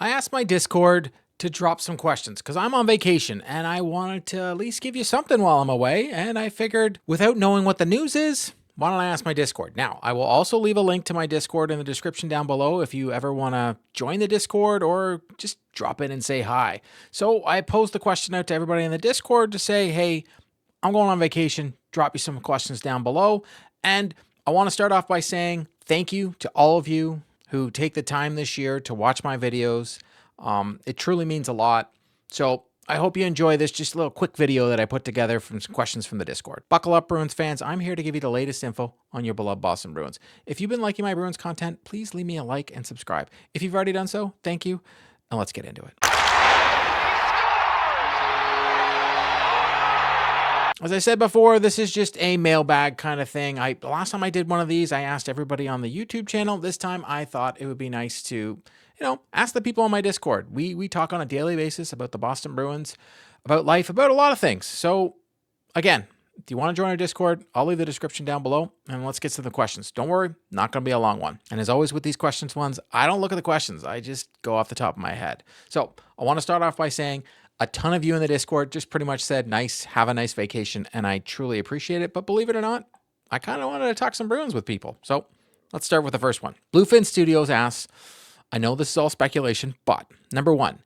I asked my Discord to drop some questions because I'm on vacation and I wanted to at least give you something while I'm away. And I figured without knowing what the news is, why don't I ask my Discord? Now, I will also leave a link to my Discord in the description down below if you ever want to join the Discord or just drop in and say hi. So I posed the question out to everybody in the Discord to say, hey, I'm going on vacation. Drop you some questions down below. And I want to start off by saying thank you to all of you who take the time this year to watch my videos. It truly means a lot. So I hope you enjoy this just a little quick video that I put together from some questions from the Discord. Buckle up, Bruins fans. I'm here to give you the latest info on your beloved Boston Bruins. If you've been liking my Bruins content, please leave me a like and subscribe. If you've already done so, thank you. And let's get into it. As I said before, this is just a mailbag kind of thing. Last time I did one of these, I asked everybody on the YouTube channel. This time I thought it would be nice to, ask the people on my Discord. We talk on a daily basis about the Boston Bruins, about life, about a lot of things. So again, if you want to join our Discord, I'll leave the description down below and let's get to the questions. Don't worry, not going to be a long one. And as always with these questions ones, I don't look at the questions. I just go off the top of my head. So I want to start off by saying a ton of you in the Discord just pretty much said, nice, have a nice vacation. And I truly appreciate it. But believe it or not, I kind of wanted to talk some Bruins with people. So let's start with the first one. Bluefin Studios asks, I know this is all speculation, but number one,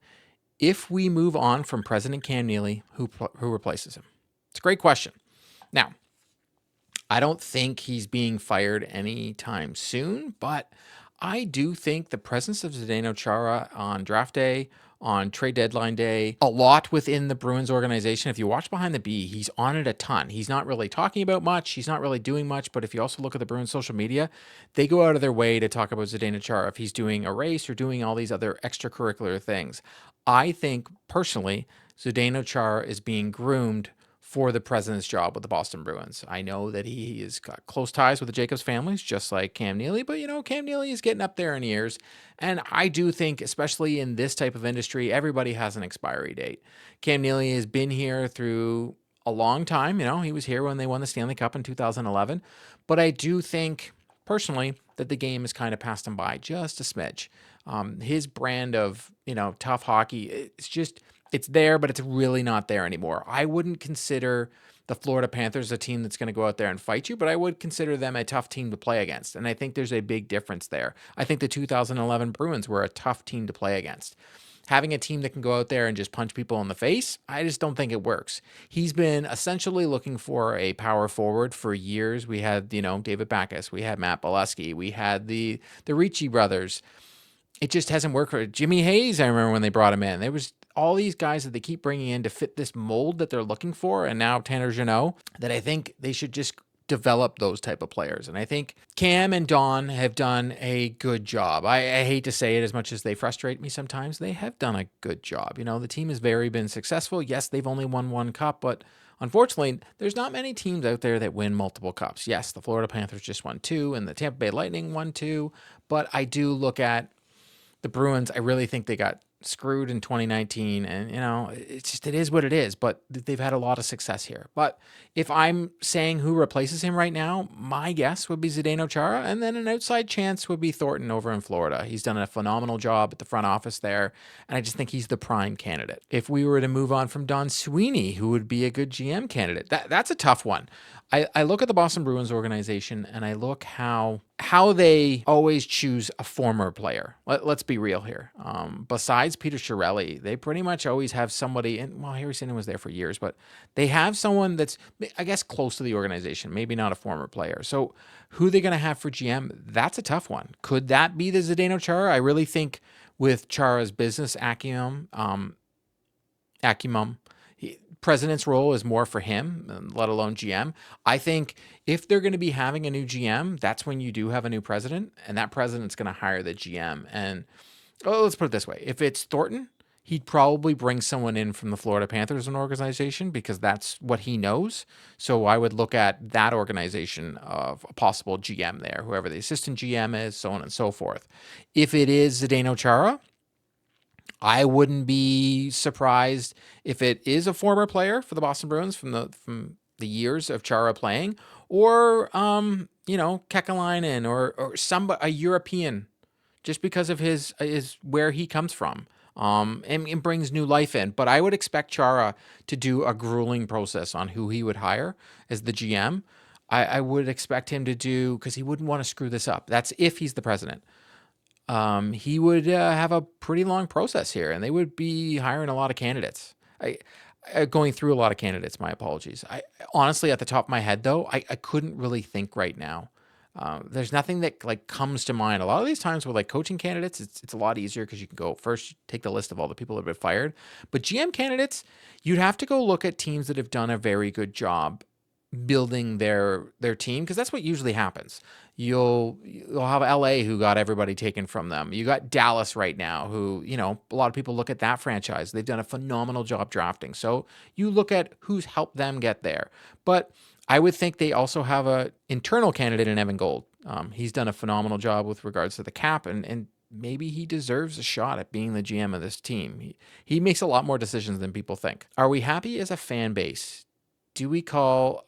if we move on from President Cam Neely, who replaces him? It's a great question. Now, I don't think he's being fired anytime soon, but I do think the presence of Zdeno Chara on draft day, on trade deadline day, a lot within the Bruins organization. If you watch Behind the B, he's on it a ton. He's not really talking about much. He's not really doing much. But if you also look at the Bruins social media, they go out of their way to talk about Zdeno Chara if he's doing a race or doing all these other extracurricular things. I think personally, Zdeno Chara is being groomed for the president's job with the Boston Bruins. I know that he has got close ties with the Jacobs families, just like Cam Neely, but Cam Neely is getting up there in years. And I do think, especially in this type of industry, everybody has an expiry date. Cam Neely has been here through a long time. He was here when they won the Stanley Cup in 2011. But I do think, personally, that the game has kind of passed him by just a smidge. His brand of, tough hockey, it's there, but it's really not there anymore. I wouldn't consider the Florida Panthers a team that's going to go out there and fight you, but I would consider them a tough team to play against. And I think there's a big difference there. I think the 2011 Bruins were a tough team to play against. Having a team that can go out there and just punch people in the face, I just don't think it works. He's been essentially looking for a power forward for years. We had, David Backes. We had Matt Bolesky. We had the Ricci brothers. It just hasn't worked for Jimmy Hayes. I remember when they brought him in. There was all these guys that they keep bringing in to fit this mold that they're looking for. And now Tanner Jeannot, that I think they should just develop those type of players. And I think Cam and Don have done a good job. I hate to say it as much as they frustrate me sometimes. They have done a good job. The team has been successful. Yes, they've only won one cup, but unfortunately, there's not many teams out there that win multiple cups. Yes, the Florida Panthers just won 2 and the Tampa Bay Lightning won 2. But I do look at the Bruins. I really think they got screwed in 2019, and it is what it is, but they've had a lot of success here. But if I'm saying who replaces him right now, my guess would be Zdeno Chara, and then an outside chance would be Thornton over in Florida. He's done a phenomenal job at the front office there, and I just think he's the prime candidate. If we were to move on from Don Sweeney, who would be a good GM candidate? That's a tough one. I look at the Boston Bruins organization and I look how they always choose a former player. Let's be real here. Besides Peter Chiarelli, they pretty much always have somebody, and Harry Sinden was there for years, but they have someone that's, I guess, close to the organization, maybe not a former player. So who they're going to have for GM, that's a tough one. Could that be the Zdeno Chara? I really think with Chara's business acumen, president's role is more for him, let alone GM. I think if they're going to be having a new GM, that's when you do have a new president, and that president's going to hire the GM. And let's put it this way. If it's Thornton, he'd probably bring someone in from the Florida Panthers an organization because that's what he knows. So I would look at that organization of a possible GM there, whoever the assistant GM is, so on and so forth. If it is Zdeno Chara, I wouldn't be surprised if it is a former player for the Boston Bruins from the years of Chara playing, or Kekalainen or a European just because of his is where he comes from. And brings new life in. But I would expect Chara to do a grueling process on who he would hire as the GM. I would expect him to do, because he wouldn't want to screw this up. That's if he's the president. He would have a pretty long process here, and they would be hiring a lot of candidates. Going through a lot of candidates. My apologies. I honestly, at the top of my head, though, I couldn't really think right now. There's nothing that like comes to mind. A lot of these times with like coaching candidates, it's a lot easier because you can go first, take the list of all the people that have been fired. But GM candidates, you'd have to go look at teams that have done a very good job building their team, because that's what usually happens. You'll have LA, who got everybody taken from them. You got Dallas right now, who, a lot of people look at that franchise. They've done a phenomenal job drafting. So you look at who's helped them get there. But I would think they also have a internal candidate in Evan Gold. He's done a phenomenal job with regards to the cap, and maybe he deserves a shot at being the GM of this team. He makes a lot more decisions than people think. Are we happy as a fan base? Do we call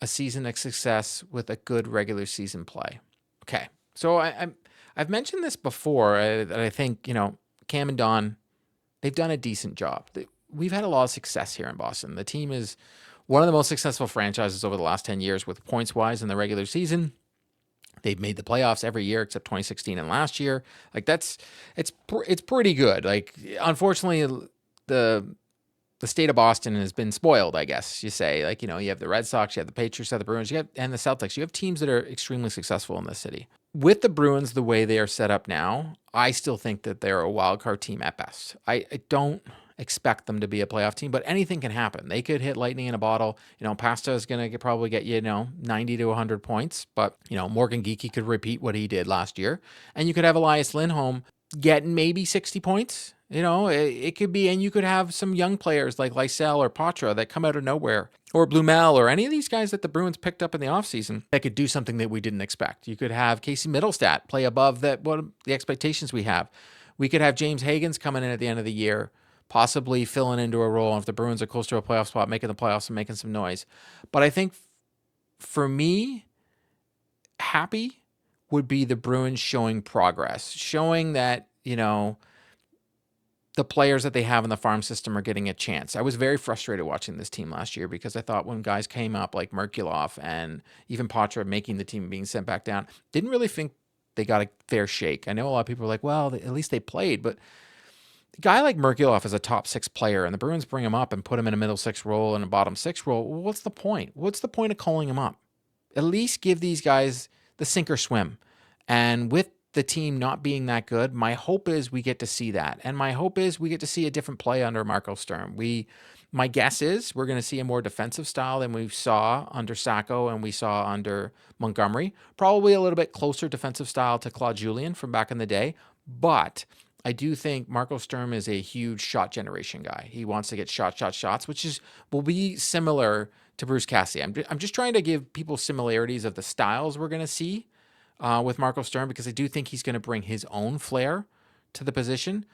a season of success with a good regular season play? Okay, so I've mentioned this before, that I think, Cam and Don, they've done a decent job. We've had a lot of success here in Boston. The team is one of the most successful franchises over the last 10 years with points-wise in the regular season. They've made the playoffs every year except 2016 and last year. Like it's pretty good. Like, unfortunately, the state of Boston has been spoiled, I guess you say. Like, you have the Red Sox, you have the Patriots, you have the Bruins, and the Celtics. You have teams that are extremely successful in this city. With the Bruins, the way they are set up now, I still think that they're a wild card team at best. I don't expect them to be a playoff team, but anything can happen. They could hit lightning in a bottle. Pasta is going to probably get 90 to 100 points, but, Morgan Geekie could repeat what he did last year. And you could have Elias Lindholm getting maybe 60 points. It could be, and you could have some young players like Lysell or Patra that come out of nowhere, or Blumel, or any of these guys that the Bruins picked up in the offseason that could do something that we didn't expect. You could have Casey Middlestat play above what the expectations we have. We could have James Higgins coming in at the end of the year, possibly filling into a role if the Bruins are close to a playoff spot, making the playoffs and making some noise. But I think for me, happy would be the Bruins showing progress, showing that, the players that they have in the farm system are getting a chance. I was very frustrated watching this team last year because I thought when guys came up like Merkulov and even Patra making the team and being sent back down, didn't really think they got a fair shake. I know a lot of people are like, well, at least they played, but a guy like Merkulov is a top 6 player, and the Bruins bring him up and put him in a middle 6 role and a bottom 6 role. Well, what's the point? What's the point of calling him up? At least give these guys the sink or swim. And with the team not being that good, my hope is we get to see that. And my hope is we get to see a different play under Marco Sturm. My guess is we're going to see a more defensive style than we saw under Sacco and we saw under Montgomery. Probably a little bit closer defensive style to Claude Julien from back in the day. But I do think Marco Sturm is a huge shot generation guy. He wants to get shots, which will be similar to Bruce Cassidy. I'm just trying to give people similarities of the styles we're going to see with Marco Sturm, because I do think he's going to bring his own flair to the position.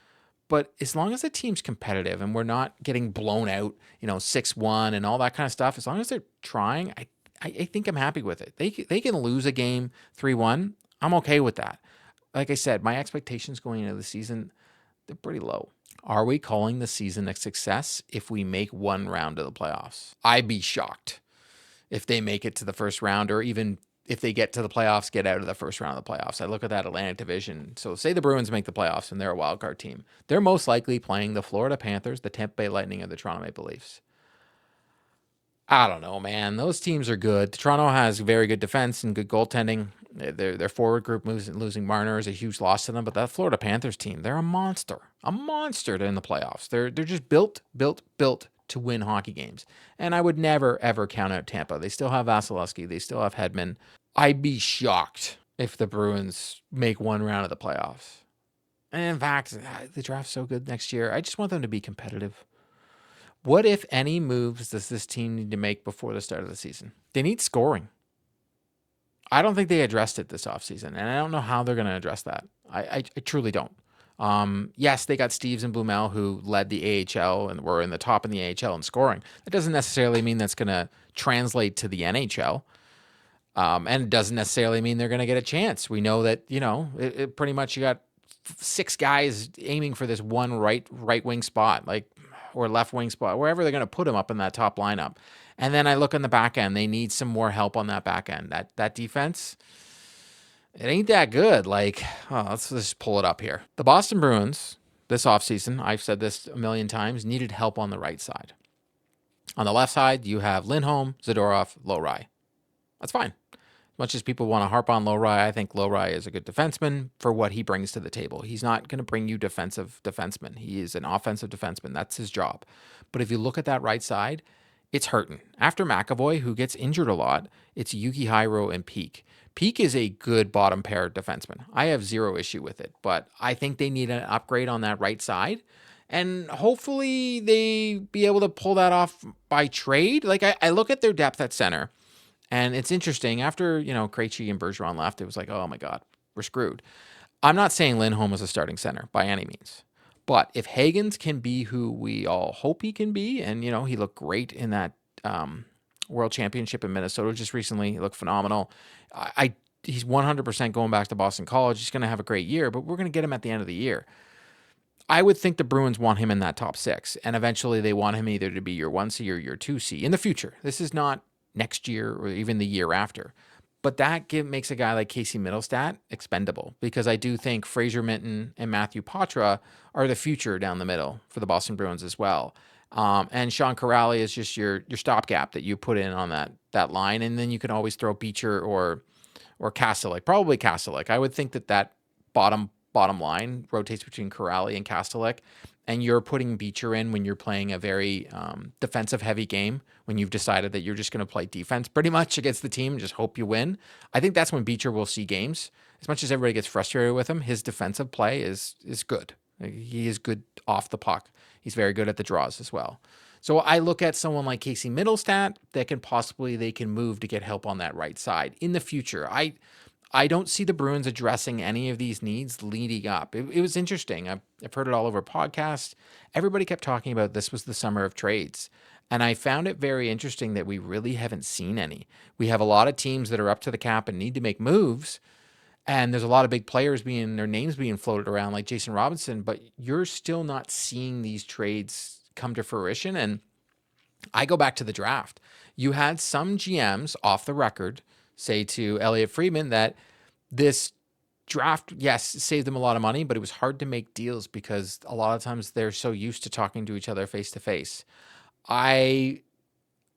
But as long as the team's competitive and we're not getting blown out, 6-1 and all that kind of stuff, as long as they're trying, I think I'm happy with it. They can lose a game 3-1. I'm okay with that. Like I said, my expectations going into the season, they're pretty low. Are we calling the season a success if we make one round of the playoffs? I'd be shocked if they make it to the first round, or even if they get to the playoffs, get out of the first round of the playoffs. I look at that Atlantic division. So say the Bruins make the playoffs and they're a wild card team. They're most likely playing the Florida Panthers, the Tampa Bay Lightning, and the Toronto Maple Leafs. I don't know, man. Those teams are good. Toronto has very good defense and good goaltending. Their forward group losing Marner is a huge loss to them. But that Florida Panthers team, they're a monster in the playoffs. They're just built to win hockey games. And I would never, ever count out Tampa. They still have Vasilevsky. They still have Hedman. I'd be shocked if the Bruins make one round of the playoffs. And in fact, the draft's so good next year. I just want them to be competitive. What, if any, moves does this team need to make before the start of the season? They need scoring. I don't think they addressed it this offseason, and I don't know how they're going to address that. I truly don't. Yes, they got Steves and Blumel, who led the AHL and were in the top in the AHL in scoring. That doesn't necessarily mean that's going to translate to the NHL. And it doesn't necessarily mean they're going to get a chance. We know that, it pretty much you got 6 guys aiming for this one right wing spot, like, or left wing spot, wherever they're going to put him up in that top lineup. And then I look on the back end. They need some more help on that back end. That defense, it ain't that good. Like, let's just pull it up here. The Boston Bruins this offseason, I've said this a million times, needed help on the right side. On the left side, you have Lindholm, Zadorov, Lowry. That's fine. As much as people want to harp on Lowry, I think Lowry is a good defenseman for what he brings to the table. He's not going to bring you defensive defenseman. He is an offensive defenseman. That's his job. But if you look at that right side, it's hurting. After McAvoy, who gets injured a lot, it's Yuki Hiro and Peak. Peak is a good bottom pair defenseman. I have zero issue with it, but I think they need an upgrade on that right side. And hopefully they be able to pull that off by trade. Like, I look at their depth at center, and it's interesting. After, Krejci and Bergeron left, it was like, oh my God, we're screwed. I'm not saying Lindholm is a starting center by any means. But if Hagens can be who we all hope he can be, and, he looked great in that World Championship in Minnesota just recently. He looked phenomenal. He's 100% going back to Boston College. He's going to have a great year, but we're going to get him at the end of the year. I would think the Bruins want him in that top 6, and eventually they want him either to be your 1C or your 2C in the future. This is not next year or even the year after. But that makes a guy like Casey Middlestat expendable, because I do think Fraser Minton and Matthew Poitras are the future down the middle for the Boston Bruins as well. And Sean Corrali is just your stopgap that you put in on that line, and then you can always throw Beecher or Kastelik, probably Kastelik. I would think that bottom line rotates between Corrali and Kastelik, and you're putting Beecher in when you're playing a very defensive-heavy game, when you've decided that you're just going to play defense pretty much against the team and just hope you win. I think that's when Beecher will see games. As much as everybody gets frustrated with him, his defensive play is good. He is good off the puck. He's very good at the draws as well. So I look at someone like Casey Middlestat that they can move to get help on that right side in the future. I don't see the Bruins addressing any of these needs leading up. It was interesting. I've heard it all over podcasts. Everybody kept talking about this was the summer of trades. And I found it very interesting that we really haven't seen any. We have a lot of teams that are up to the cap and need to make moves. And there's a lot of big players their names being floated around like Jason Robinson, but you're still not seeing these trades come to fruition. And I go back to the draft. You had some GMs off the record say to Elliot Friedman that this draft, yes, saved them a lot of money, but it was hard to make deals because a lot of times they're so used to talking to each other face to face. I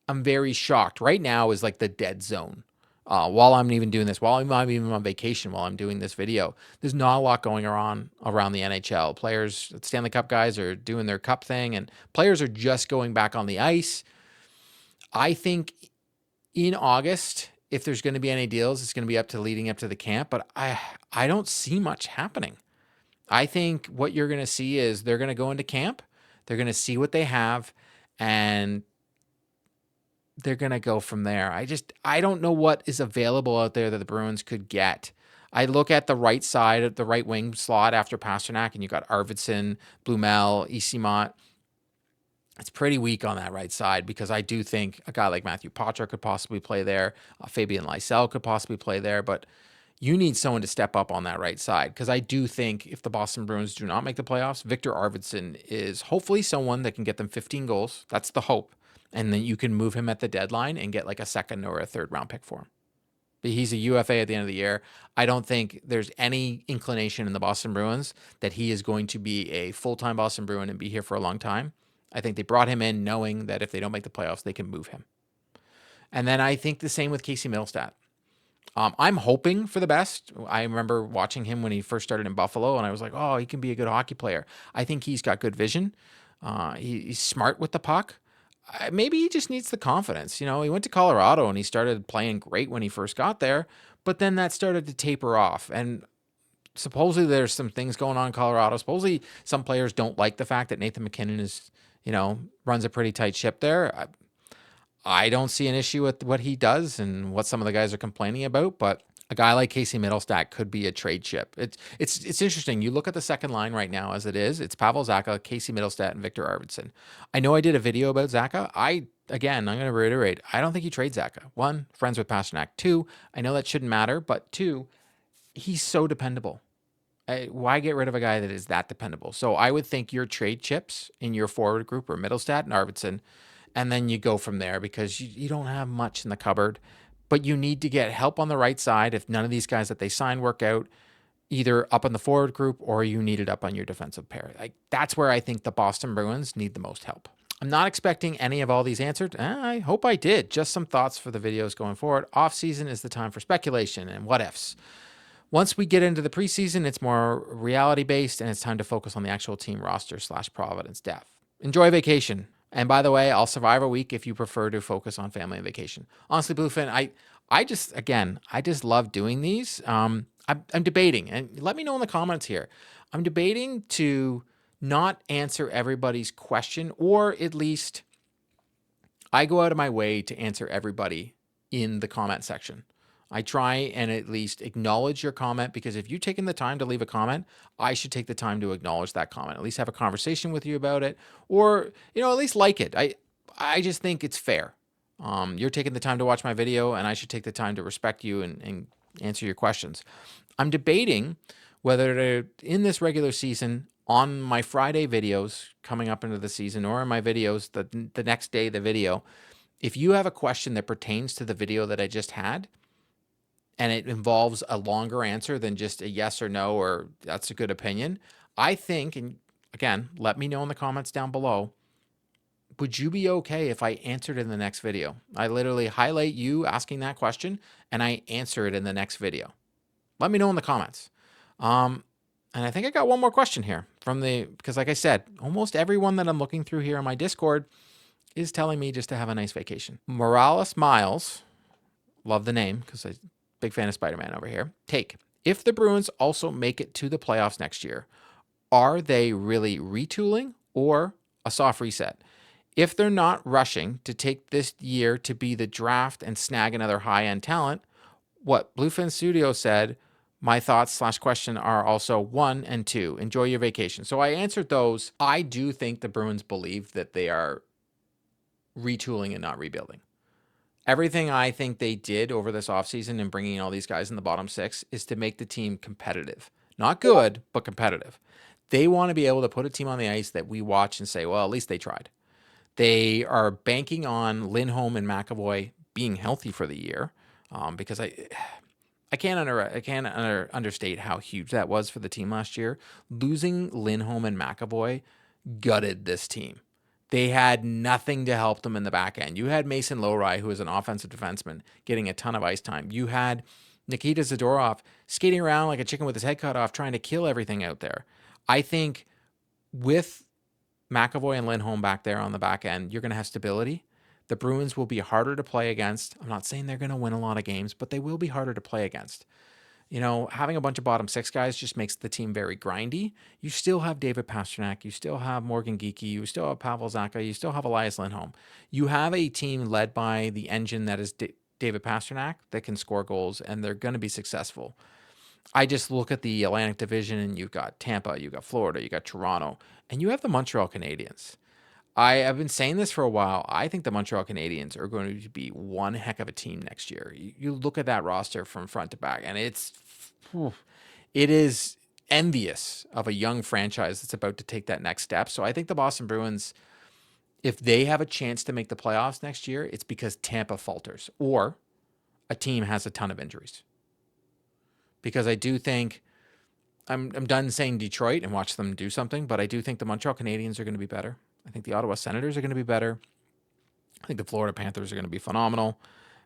am very shocked. Right now is like the dead zone. While I'm even doing this, while I'm even on vacation, while I'm doing this video, there's not a lot going on around the NHL. Players, Stanley Cup guys are doing their cup thing, and players are just going back on the ice. I think in August, if there's going to be any deals, it's going to be leading up to the camp, but I don't see much happening. I think what you're going to see is they're going to go into camp, they're going to see what they have, and they're going to go from there. I don't know what is available out there that the Bruins could get. I look at the right side of the right wing slot after Pasternak, and you got Arvidsson, Blumel, Esimont. It's pretty weak on that right side because I do think a guy like Matthew Poitras could possibly play there. Fabian Lysell could possibly play there, but you need someone to step up on that right side because I do think if the Boston Bruins do not make the playoffs, Victor Arvidsson is hopefully someone that can get them 15 goals. That's the hope. And then you can move him at the deadline and get like a second or a third round pick for him. But he's a UFA at the end of the year. I don't think there's any inclination in the Boston Bruins that he is going to be a full-time Boston Bruin and be here for a long time. I think they brought him in knowing that if they don't make the playoffs, they can move him. And then I think the same with Casey Middlestat. I'm hoping for the best. I remember watching him when he first started in Buffalo, and I was like, oh, he can be a good hockey player. I think he's got good vision. He's smart with the puck. Maybe he just needs the confidence. He went to Colorado, and he started playing great when he first got there, but then that started to taper off. And supposedly there's some things going on in Colorado. Supposedly some players don't like the fact that Nathan McKinnon is, runs a pretty tight ship there. I don't see an issue with what he does and what some of the guys are complaining about, but a guy like Casey Middlestat could be a trade chip. It's interesting. You look at the second line right now as it is. It's Pavel Zacha, Casey Middlestat, and Victor Arvidsson. I know I did a video about Zacha. I'm going to reiterate, I don't think he trades Zacha. 1, friends with Pasternak. 2, I know that shouldn't matter, but 2, he's so dependable. Why get rid of a guy that is that dependable? So I would think your trade chips in your forward group are Middlestat and Arvidsson, and then you go from there because you don't have much in the cupboard, but you need to get help on the right side if none of these guys that they sign work out, either up in the forward group or you need it up on your defensive pair. Like that's where I think the Boston Bruins need the most help. I'm not expecting any of all these answered. I hope I did. Just some thoughts for the videos going forward. Off season is the time for speculation and what ifs. Once we get into the preseason, it's more reality based and it's time to focus on the actual team roster / Providence depth. Enjoy vacation. And by the way, I'll survive a week if you prefer to focus on family and vacation. Honestly, Bluefin, I just love doing these. I'm debating, and let me know in the comments here. I'm debating to not answer everybody's question, or at least I go out of my way to answer everybody in the comment section. I try and at least acknowledge your comment, because if you've taken the time to leave a comment, I should take the time to acknowledge that comment, at least have a conversation with you about it, or, at least like it. I just think it's fair. You're taking the time to watch my video, and I should take the time to respect you and answer your questions. I'm debating whether to, in this regular season, on my Friday videos coming up into the season, or in my videos the next day of the video, if you have a question that pertains to the video that I just had, and it involves a longer answer than just a yes or no, or that's a good opinion, I think, and again, let me know in the comments down below, would you be okay if I answered in the next video? I literally highlight you asking that question and I answer it in the next video. Let me know in the comments. And I think I got one more question here because like I said, almost everyone that I'm looking through here on my Discord is telling me just to have a nice vacation. Morales Miles, love the name because I'm a big fan of Spider-Man over here. Take, if the Bruins also make it to the playoffs next year, are they really retooling or a soft reset? If they're not rushing to take this year to be the draft and snag another high-end talent, what Bluefin Studio said, my thoughts / question are also 1 and 2. Enjoy your vacation. So I answered those. I do think the Bruins believe that they are retooling and not rebuilding. Everything I think they did over this offseason and bringing all these guys in the bottom 6 is to make the team competitive. Not good, but competitive. They want to be able to put a team on the ice that we watch and say, well, at least they tried. They are banking on Lindholm and McAvoy being healthy for the year, because I can't understate how huge that was for the team last year. Losing Lindholm and McAvoy gutted this team. They had nothing to help them in the back end. You had Mason Lohrei, who is an offensive defenseman, getting a ton of ice time. You had Nikita Zadorov skating around like a chicken with his head cut off, trying to kill everything out there. I think with McAvoy and Lindholm back there on the back end, you're going to have stability. The Bruins will be harder to play against. I'm not saying they're going to win a lot of games, but they will be harder to play against. Having a bunch of bottom 6 guys just makes the team very grindy. You still have David Pastrnak. You still have Morgan Geekie. You still have Pavel Zacha. You still have Elias Lindholm. You have a team led by the engine that is David Pastrnak that can score goals, and they're going to be successful. I just look at the Atlantic Division, and you've got Tampa, you've got Florida, you got Toronto, and you have the Montreal Canadiens. I have been saying this for a while. I think the Montreal Canadiens are going to be one heck of a team next year. You look at that roster from front to back, and it is envious of a young franchise that's about to take that next step. So I think the Boston Bruins, if they have a chance to make the playoffs next year, it's because Tampa falters or a team has a ton of injuries. Because I do think, I'm done saying Detroit and watch them do something, but I do think the Montreal Canadiens are going to be better. I think the Ottawa Senators are going to be better. I think the Florida Panthers are going to be phenomenal.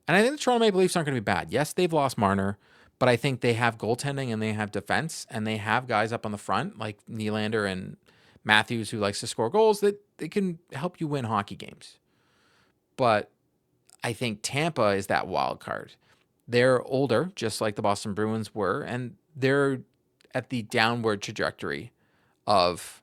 And I think the Toronto Maple Leafs aren't going to be bad. Yes, they've lost Marner, but I think they have goaltending and they have defense and they have guys up on the front like Nylander and Matthews, who likes to score goals, that they can help you win hockey games. But I think Tampa is that wild card. They're older, just like the Boston Bruins were, and they're at the downward trajectory of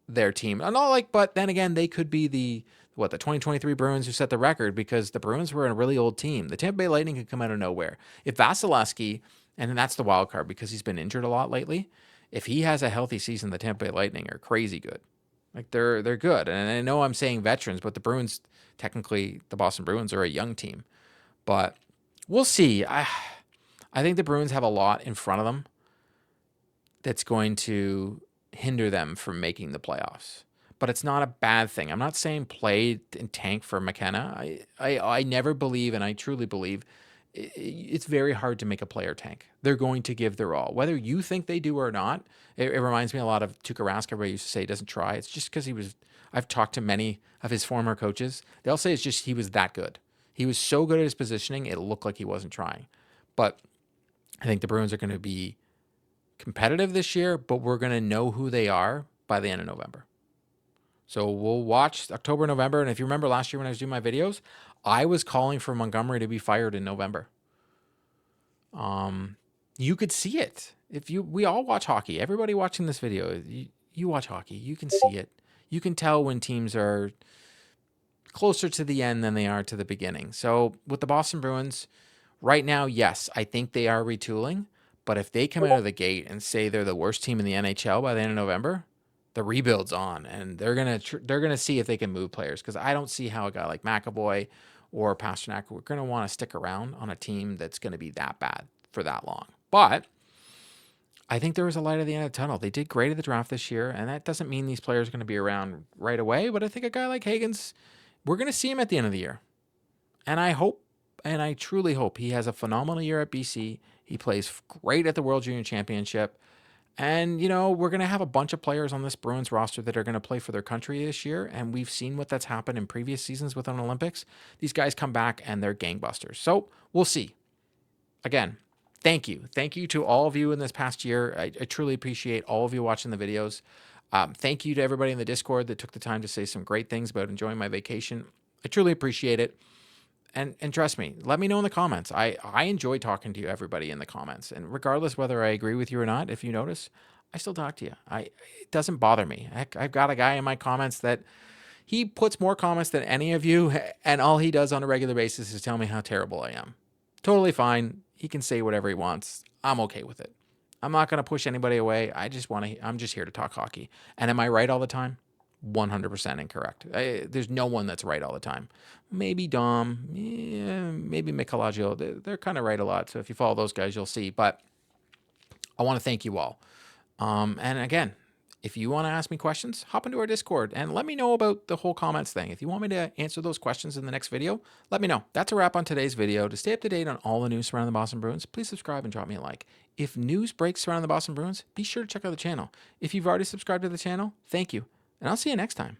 their team. And but then again, they could be the 2023 Bruins who set the record, because the Bruins were a really old team. The Tampa Bay Lightning could come out of nowhere. If Vasilevsky, and that's the wild card because he's been injured a lot lately, if he has a healthy season, the Tampa Bay Lightning are crazy good. Like they're good. And I know I'm saying veterans, but the Bruins, technically the Boston Bruins are a young team. But we'll see. I think the Bruins have a lot in front of them. that's going to hinder them from making the playoffs. But it's not a bad thing. I'm not saying play and tank for McKenna. I never believe, and I truly believe, it's very hard to make a player tank. They're going to give their all. Whether you think they do or not, it reminds me a lot of Tuukka Rask. Everybody used to say he doesn't try. It's just because he was, I've talked to many of his former coaches. They'll say it's just he was that good. He was so good at his positioning, it looked like he wasn't trying. But I think the Bruins are going to be competitive this year, but we're going to know who they are by the end of November. So we'll watch October, November. And if you remember last year when I was doing my videos, I was calling for Montgomery to be fired in November. You could see it. We all watch hockey. Everybody watching this video, you watch hockey. You can see it. You can tell when teams are closer to the end than they are to the beginning. So with the Boston Bruins, right now, yes, I think they are retooling. But if they come out of the gate and say they're the worst team in the NHL by the end of November, the rebuild's on, and they're gonna see if they can move players, because I don't see how a guy like McAvoy or Pasternak are gonna want to stick around on a team that's gonna be that bad for that long. But I think there was a light at the end of the tunnel. They did great at the draft this year, and that doesn't mean these players are going to be around right away. But I think a guy like Higgins, we're going to see him at the end of the year, and I hope, and I truly hope, he has a phenomenal year at BC. He plays great at the World Junior Championship. And, we're going to have a bunch of players on this Bruins roster that are going to play for their country this year. And we've seen what that's happened in previous seasons with an Olympics. These guys come back and they're gangbusters. So we'll see. Again, thank you. Thank you to all of you in this past year. I truly appreciate all of you watching the videos. Thank you to everybody in the Discord that took the time to say some great things about enjoying my vacation. I truly appreciate it. And trust me, let me know in the comments. I enjoy talking to you, everybody in the comments. And regardless whether I agree with you or not, if you notice, I still talk to you. It doesn't bother me. Heck, I've got a guy in my comments that he puts more comments than any of you, and all he does on a regular basis is tell me how terrible I am. Totally fine. He can say whatever he wants. I'm okay with it. I'm not going to push anybody away. I'm just here to talk hockey. And am I right all the time? 100% incorrect. There's no one that's right all the time. Maybe Dom, maybe Michelangelo. They're kind of right a lot. So if you follow those guys, you'll see. But I want to thank you all. And again, if you want to ask me questions, hop into our Discord and let me know about the whole comments thing. If you want me to answer those questions in the next video, let me know. That's a wrap on today's video. To stay up to date on all the news surrounding the Boston Bruins, please subscribe and drop me a like. If news breaks surrounding the Boston Bruins, be sure to check out the channel. If you've already subscribed to the channel, thank you. And I'll see you next time.